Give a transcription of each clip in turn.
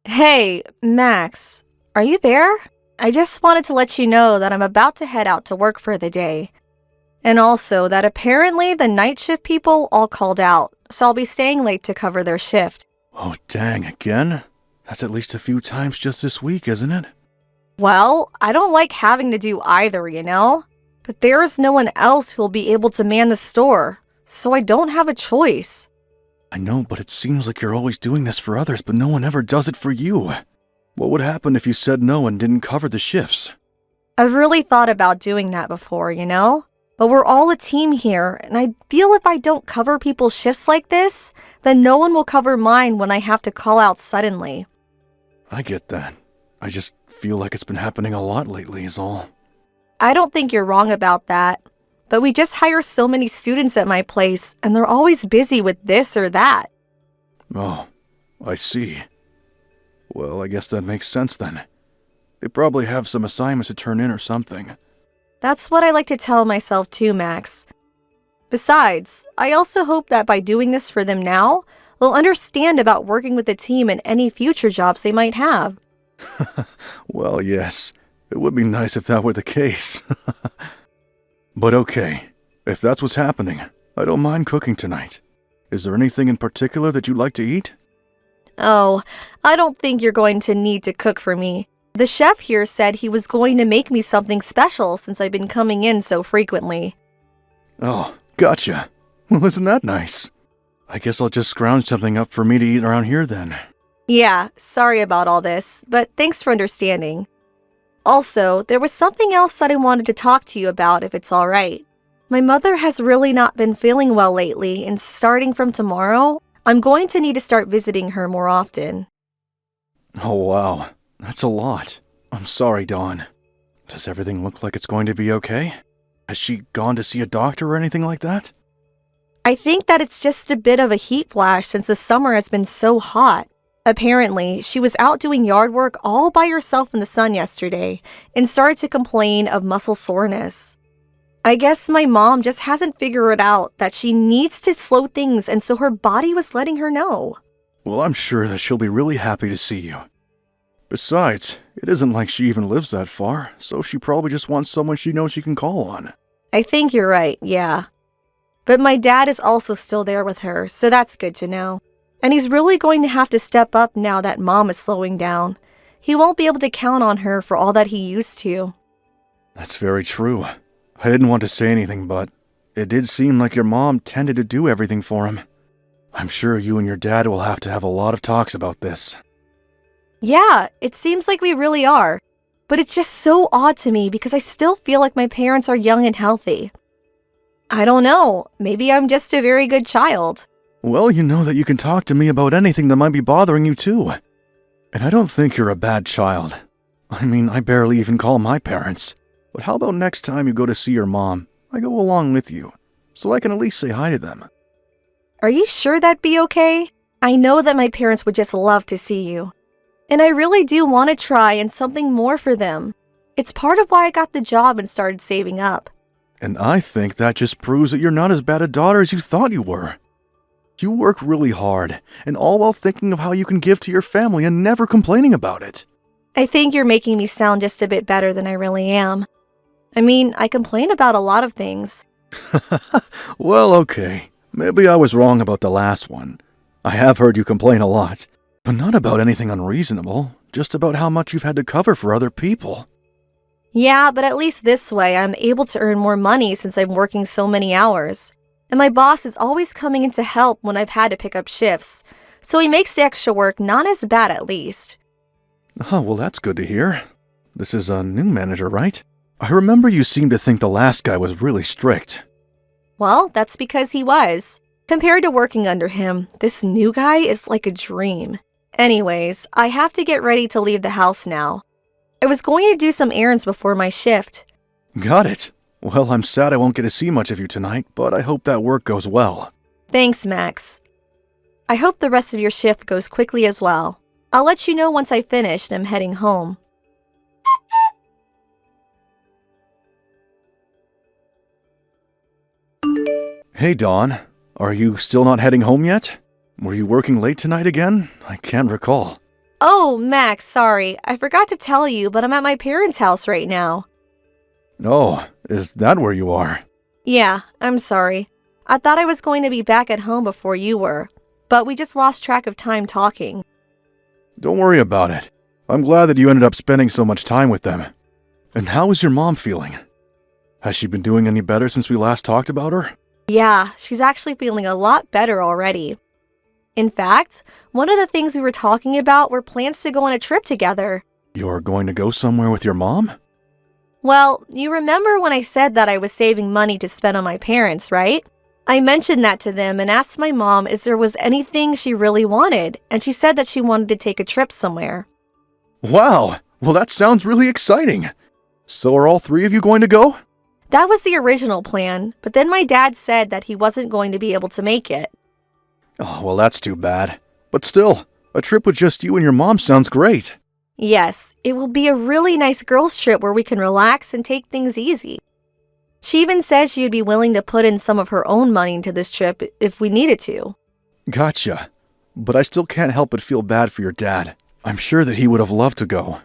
Hey, Max, are you there? I just wanted to let you know that I'm about to head out to work for the day. And also that apparently the night shift people all called out, so I'll be staying late to cover their shift. Oh, dang, again? That's at least a few times just this week, isn't it? Well, I don't like having to do either, you know? But there is no one else who'll be able to man the store, so I don't have a choice. I know, but it seems like you're always doing this for others, but no one ever does it for you. What would happen if you said no and didn't cover the shifts? I've really thought about doing that before, you know? But we're all a team here, and I feel if I don't cover people's shifts like this, then no one will cover mine when I have to call out suddenly. I get that. I just feel like it's been happening a lot lately is all. I don't think you're wrong about that. But we just hire so many students at my place, and they're always busy with this or that. Oh, I see. Well, I guess that makes sense then. They probably have some assignments to turn in or something. That's what I like to tell myself too, Max. Besides, I also hope that by doing this for them now, they'll understand about working with the team in any future jobs they might have. Well, yes. It would be nice if that were the case. But okay, if that's what's happening, I don't mind cooking tonight. Is there anything in particular that you'd like to eat? Oh, I don't think you're going to need to cook for me. The chef here said he was going to make me something special since I've been coming in so frequently. Oh, gotcha. Well, isn't that nice? I guess I'll just scrounge something up for me to eat around here then. Yeah, sorry about all this, but thanks for understanding. Also, there was something else that I wanted to talk to you about if it's all right. My mother has really not been feeling well lately, and starting from tomorrow, I'm going to need to start visiting her more often. Oh, wow. That's a lot. I'm sorry, Dawn. Does everything look like it's going to be okay? Has she gone to see a doctor or anything like that? I think that it's just a bit of a heat flash since the summer has been so hot. Apparently, she was out doing yard work all by herself in the sun yesterday and started to complain of muscle soreness. I guess my mom just hasn't figured out that she needs to slow things, and so her body was letting her know. Well, I'm sure that she'll be really happy to see you. Besides, it isn't like she even lives that far, so she probably just wants someone she knows she can call on. I think you're right, yeah. But my dad is also still there with her, so that's good to know. And he's really going to have to step up now that Mom is slowing down. He won't be able to count on her for all that he used to. That's very true. I didn't want to say anything, but it did seem like your mom tended to do everything for him. I'm sure you and your dad will have to have a lot of talks about this. Yeah, it seems like we really are. But it's just so odd to me because I still feel like my parents are young and healthy. I don't know, maybe I'm just a very good child. Well, you know that you can talk to me about anything that might be bothering you too. And I don't think you're a bad child. I mean, I barely even call my parents. But how about next time you go to see your mom, I go along with you, so I can at least say hi to them. Are you sure that'd be okay? I know that my parents would just love to see you. And I really do want to try and something more for them. It's part of why I got the job and started saving up. And I think that just proves that you're not as bad a daughter as you thought you were. You work really hard, and all while thinking of how you can give to your family and never complaining about it. I think you're making me sound just a bit better than I really am. I mean, I complain about a lot of things. Well, okay. Maybe I was wrong about the last one. I have heard you complain a lot, but not about anything unreasonable, just about how much you've had to cover for other people. Yeah, but at least this way I'm able to earn more money since I'm working so many hours. And my boss is always coming in to help when I've had to pick up shifts, so he makes the extra work not as bad at least. Oh, well, that's good to hear. This is a new manager, right? I remember you seemed to think the last guy was really strict. Well, that's because he was. Compared to working under him, this new guy is like a dream. Anyways, I have to get ready to leave the house now. I was going to do some errands before my shift. Got it. Well, I'm sad I won't get to see much of you tonight, but I hope that work goes well. Thanks, Max. I hope the rest of your shift goes quickly as well. I'll let you know once I finish and I'm heading home. Hey, Dawn. Are you still not heading home yet? Were you working late tonight again? I can't recall. Oh, Max, sorry. I forgot to tell you, but I'm at my parents' house right now. Oh, is that where you are? Yeah, I'm sorry. I thought I was going to be back at home before you were, but we just lost track of time talking. Don't worry about it. I'm glad that you ended up spending so much time with them. And how is your mom feeling? Has she been doing any better since we last talked about her? Yeah, she's actually feeling a lot better already. In fact, one of the things we were talking about were plans to go on a trip together. You're going to go somewhere with your mom? Well, you remember when I said that I was saving money to spend on my parents, right? I mentioned that to them and asked my mom if there was anything she really wanted, and she said that she wanted to take a trip somewhere. Wow! Well, that sounds really exciting. So are all three of you going to go? That was the original plan, but then my dad said that he wasn't going to be able to make it. Oh, well, that's too bad. But still, a trip with just you and your mom sounds great. Yes, it will be a really nice girls' trip where we can relax and take things easy. She even says she would be willing to put in some of her own money into this trip if we needed to. Gotcha. But I still can't help but feel bad for your dad. I'm sure that he would have loved to go.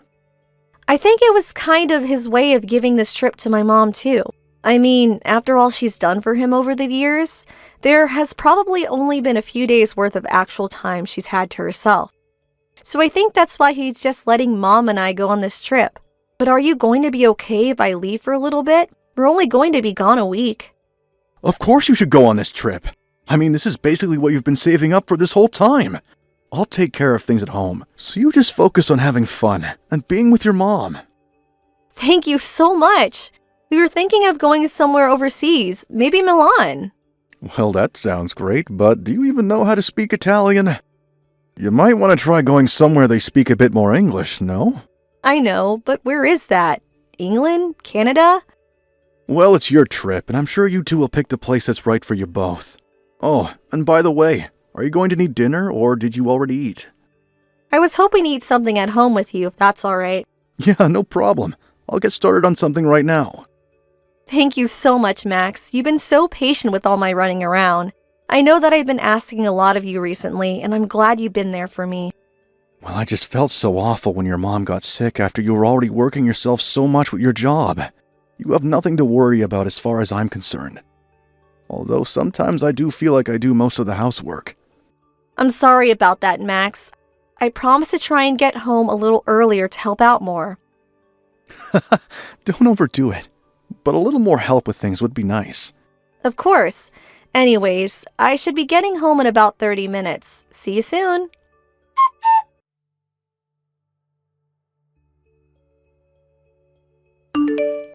I think it was kind of his way of giving this trip to my mom, too. I mean, after all she's done for him over the years, there has probably only been a few days worth of actual time she's had to herself. So I think that's why he's just letting Mom and I go on this trip. But are you going to be okay if I leave for a little bit? We're only going to be gone a week. Of course you should go on this trip. I mean, this is basically what you've been saving up for this whole time. I'll take care of things at home, so you just focus on having fun and being with your mom. Thank you so much. We were thinking of going somewhere overseas, maybe Milan. Well, that sounds great, but do you even know how to speak Italian? You might want to try going somewhere they speak a bit more English, no? I know, but where is that? England? Canada? Well, it's your trip, and I'm sure you two will pick the place that's right for you both. Oh, and by the way, are you going to need dinner, or did you already eat? I was hoping to eat something at home with you, if that's all right. Yeah, no problem. I'll get started on something right now. Thank you so much, Max. You've been so patient with all my running around. I know that I've been asking a lot of you recently, and I'm glad you've been there for me. Well, I just felt so awful when your mom got sick after you were already working yourself so much with your job. You have nothing to worry about as far as I'm concerned. Although sometimes I do feel like I do most of the housework. I'm sorry about that, Max. I promise to try and get home a little earlier to help out more. Don't overdo it, but a little more help with things would be nice. Of course. Anyways, I should be getting home in about 30 minutes. See you soon.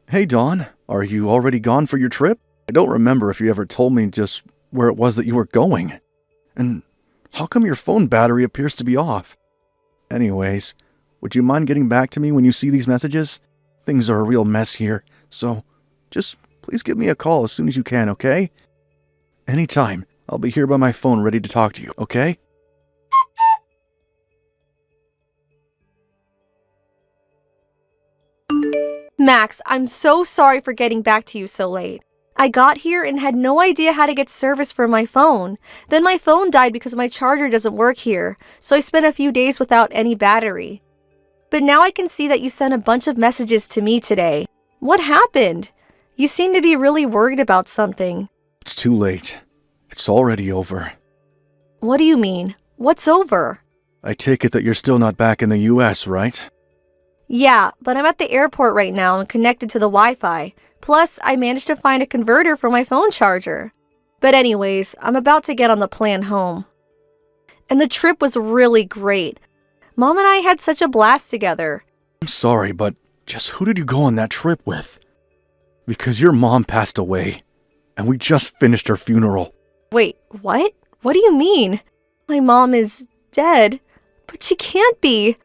Hey, Dawn, are you already gone for your trip? I don't remember if you ever told me just where it was that you were going. And how come your phone battery appears to be off? Anyways, would you mind getting back to me when you see these messages? Things are a real mess here, so just please give me a call as soon as you can, okay? Anytime. I'll be here by my phone ready to talk to you, okay? Max, I'm so sorry for getting back to you so late. I got here and had no idea how to get service for my phone. Then my phone died because my charger doesn't work here, so I spent a few days without any battery. But now I can see that you sent a bunch of messages to me today. What happened? You seem to be really worried about something. It's too late. It's already over. What do you mean? What's over? I take it that you're still not back in the US, right? Yeah, but I'm at the airport right now and connected to the Wi-Fi. Plus, I managed to find a converter for my phone charger. But anyways, I'm about to get on the plane home. And the trip was really great. Mom and I had such a blast together. I'm sorry, but just who did you go on that trip with? Because your mom passed away, and we just finished her funeral. Wait, what? What do you mean? My mom is dead. But she can't be.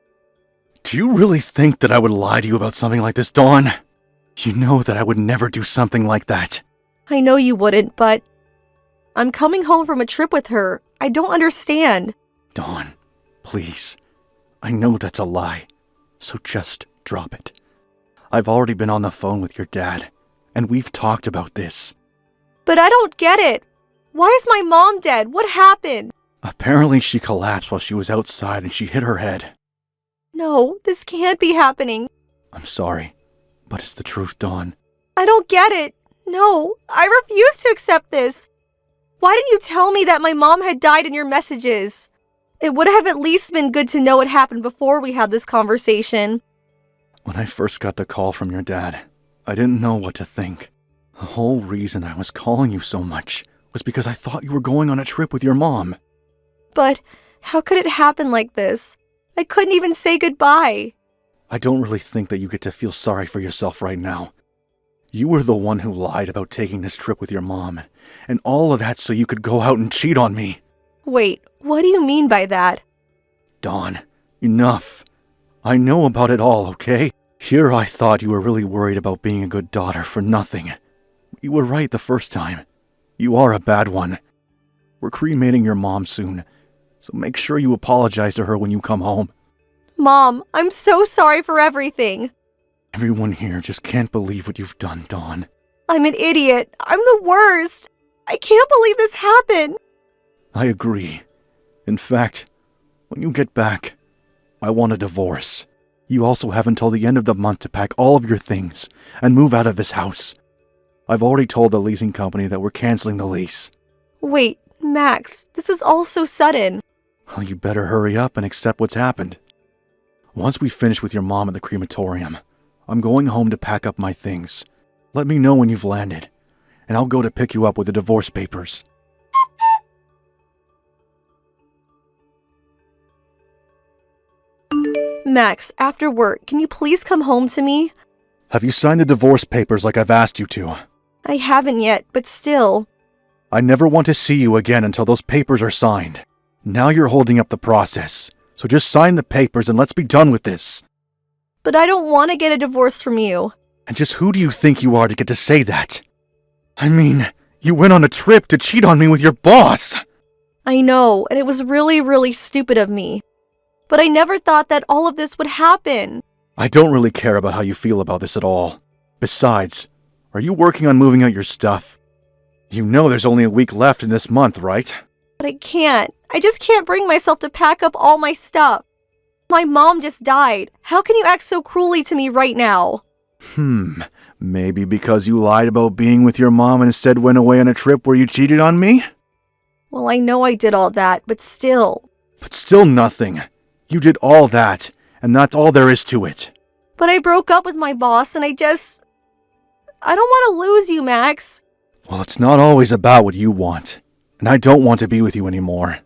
Do you really think that I would lie to you about something like this, Dawn? You know that I would never do something like that. I know you wouldn't, but I'm coming home from a trip with her. I don't understand. Dawn, please. I know that's a lie, so just drop it. I've already been on the phone with your dad, and we've talked about this. But I don't get it. Why is my mom dead? What happened? Apparently she collapsed while she was outside and she hit her head. No, this can't be happening. I'm sorry, but it's the truth, Dawn. I don't get it. No, I refuse to accept this. Why didn't you tell me that my mom had died in your messages? It would have at least been good to know what happened before we had this conversation. When I first got the call from your dad, I didn't know what to think. The whole reason I was calling you so much was because I thought you were going on a trip with your mom. But how could it happen like this? I couldn't even say goodbye. I don't really think that you get to feel sorry for yourself right now. You were the one who lied about taking this trip with your mom, and all of that so you could go out and cheat on me. Wait, what do you mean by that? Dawn, enough. I know about it all, okay? Here I thought you were really worried about being a good daughter for nothing. You were right the first time. You are a bad one. We're cremating your mom soon, so make sure you apologize to her when you come home. Mom, I'm so sorry for everything. Everyone here just can't believe what you've done, Dawn. I'm an idiot. I'm the worst. I can't believe this happened. I agree. In fact, when you get back, I want a divorce. You also have until the end of the month to pack all of your things and move out of this house. I've already told the leasing company that we're canceling the lease. Wait, Max, this is all so sudden. Well, you better hurry up and accept what's happened. Once we finish with your mom at the crematorium, I'm going home to pack up my things. Let me know when you've landed, and I'll go to pick you up with the divorce papers. Max, after work, can you please come home to me? Have you signed the divorce papers like I've asked you to? I haven't yet, but still. I never want to see you again until those papers are signed. Now you're holding up the process, so just sign the papers and let's be done with this. But I don't want to get a divorce from you. And just who do you think you are to get to say that? I mean, you went on a trip to cheat on me with your boss. I know, and it was really, really stupid of me. But I never thought that all of this would happen. I don't really care about how you feel about this at all. Besides, are you working on moving out your stuff? You know there's only a week left in this month, right? But I can't. I just can't bring myself to pack up all my stuff. My mom just died. How can you act so cruelly to me right now? Maybe because you lied about being with your mom and instead went away on a trip where you cheated on me? Well, I know I did all that, but still. But still nothing. You did all that, and that's all there is to it. But I broke up with my boss and I don't want to lose you, Max. Well, it's not always about what you want, and I don't want to be with you anymore.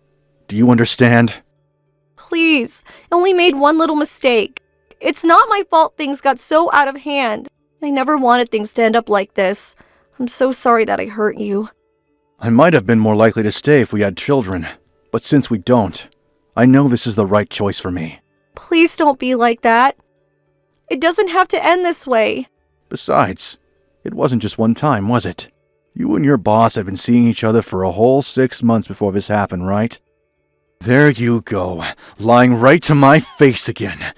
Do you understand? Please, I only made one little mistake. It's not my fault things got so out of hand. I never wanted things to end up like this. I'm so sorry that I hurt you. I might have been more likely to stay if we had children, but since we don't, I know this is the right choice for me. Please don't be like that. It doesn't have to end this way. Besides, it wasn't just one time, was it? You and your boss have been seeing each other for a whole 6 months before this happened, right? There you go, lying right to my face again.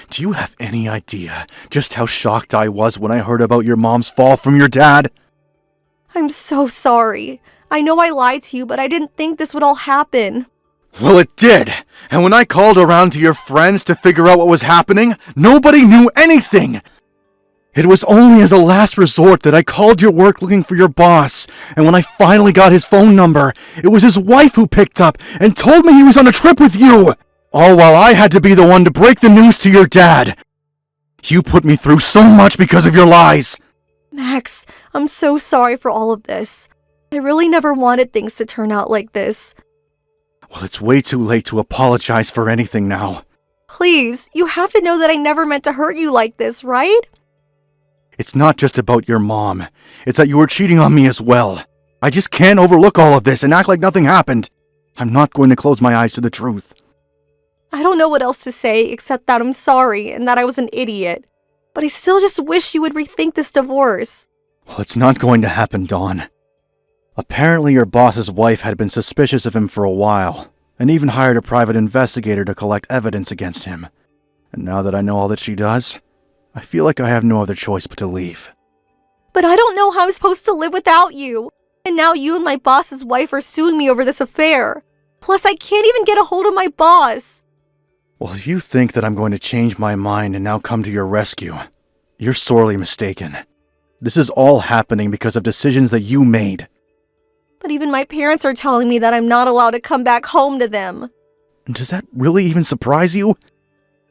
Do you have any idea just how shocked I was when I heard about your mom's fall from your dad? I'm so sorry. I know I lied to you, but I didn't think this would all happen. Well, it did. And when I called around to your friends to figure out what was happening, nobody knew anything. It was only as a last resort that I called your work looking for your boss, and when I finally got his phone number, it was his wife who picked up and told me he was on a trip with you, all while I had to be the one to break the news to your dad. You put me through so much because of your lies. Max, I'm so sorry for all of this. I really never wanted things to turn out like this. Well, it's way too late to apologize for anything now. Please, you have to know that I never meant to hurt you like this, right? It's not just about your mom. It's that you were cheating on me as well. I just can't overlook all of this and act like nothing happened. I'm not going to close my eyes to the truth. I don't know what else to say except that I'm sorry and that I was an idiot. But I still just wish you would rethink this divorce. Well, it's not going to happen, Dawn. Apparently your boss's wife had been suspicious of him for a while, and even hired a private investigator to collect evidence against him. And now that I know all that she does, I feel like I have no other choice but to leave. But I don't know how I'm supposed to live without you. And now you and my boss's wife are suing me over this affair. Plus, I can't even get a hold of my boss. Well, if you think that I'm going to change my mind and now come to your rescue, you're sorely mistaken. This is all happening because of decisions that you made. But even my parents are telling me that I'm not allowed to come back home to them. Does that really even surprise you?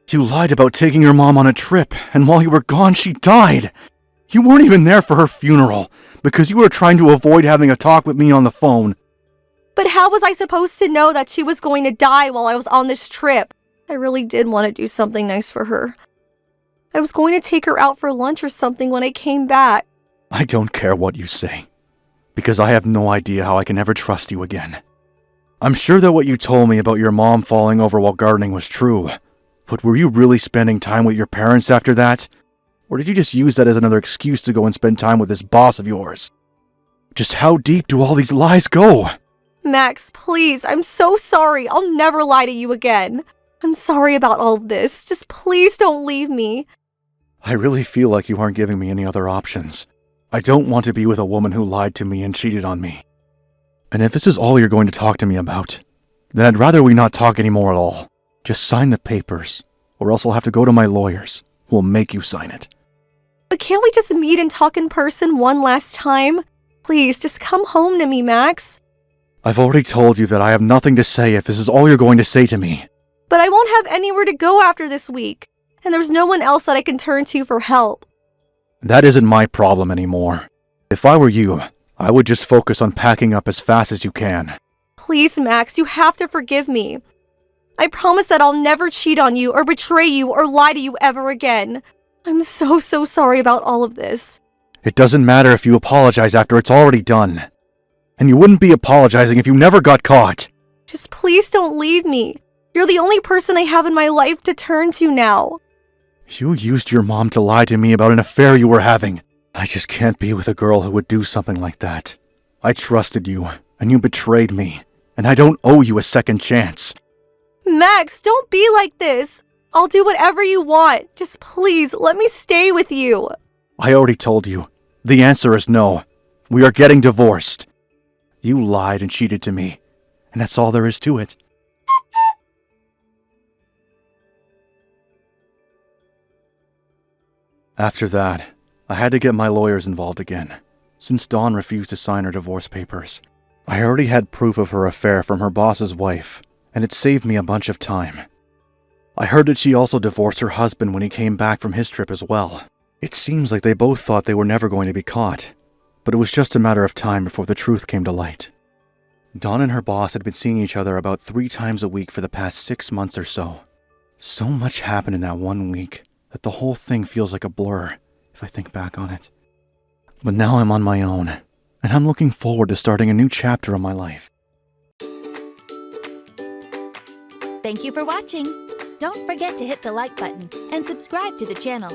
You lied about taking your mom on a trip, and while you were gone, she died. You weren't even there for her funeral, because you were trying to avoid having a talk with me on the phone. But how was I supposed to know that she was going to die while I was on this trip? I really did want to do something nice for her. I was going to take her out for lunch or something when I came back. I don't care what you say, because I have no idea how I can ever trust you again. I'm sure that what you told me about your mom falling over while gardening was true, but were you really spending time with your parents after that? Or did you just use that as another excuse to go and spend time with this boss of yours? Just how deep do all these lies go? Max, please, I'm so sorry. I'll never lie to you again. I'm sorry about all of this. Just please don't leave me. I really feel like you aren't giving me any other options. I don't want to be with a woman who lied to me and cheated on me. And if this is all you're going to talk to me about, then I'd rather we not talk anymore at all. Just sign the papers, or else I'll have to go to my lawyers, who will make you sign it. But can't we just meet and talk in person one last time? Please, just come home to me, Max. I've already told you that I have nothing to say if this is all you're going to say to me. But I won't have anywhere to go after this week, and there's no one else that I can turn to for help. That isn't my problem anymore. If I were you, I would just focus on packing up as fast as you can. Please, Max, you have to forgive me. I promise that I'll never cheat on you or betray you or lie to you ever again. I'm so sorry about all of this. It doesn't matter if you apologize after it's already done. And you wouldn't be apologizing if you never got caught. Just please don't leave me. You're the only person I have in my life to turn to now. You used your mom to lie to me about an affair you were having. I just can't be with a girl who would do something like that. I trusted you, and you betrayed me, and I don't owe you a second chance. Max, don't be like this. I'll do whatever you want. Just please, let me stay with you. I already told you. The answer is no. We are getting divorced. You lied and cheated to me, and that's all there is to it. After that, I had to get my lawyers involved again, since Dawn refused to sign her divorce papers. I already had proof of her affair from her boss's wife, and it saved me a bunch of time. I heard that she also divorced her husband when he came back from his trip as well. It seems like they both thought they were never going to be caught, but it was just a matter of time before the truth came to light. Dawn and her boss had been seeing each other about 3 times a week for the past 6 months or so. So much happened in that 1 week that the whole thing feels like a blur if I think back on it. But now I'm on my own, and I'm looking forward to starting a new chapter of my life. Thank you for watching. Don't forget to hit the like button and subscribe to the channel.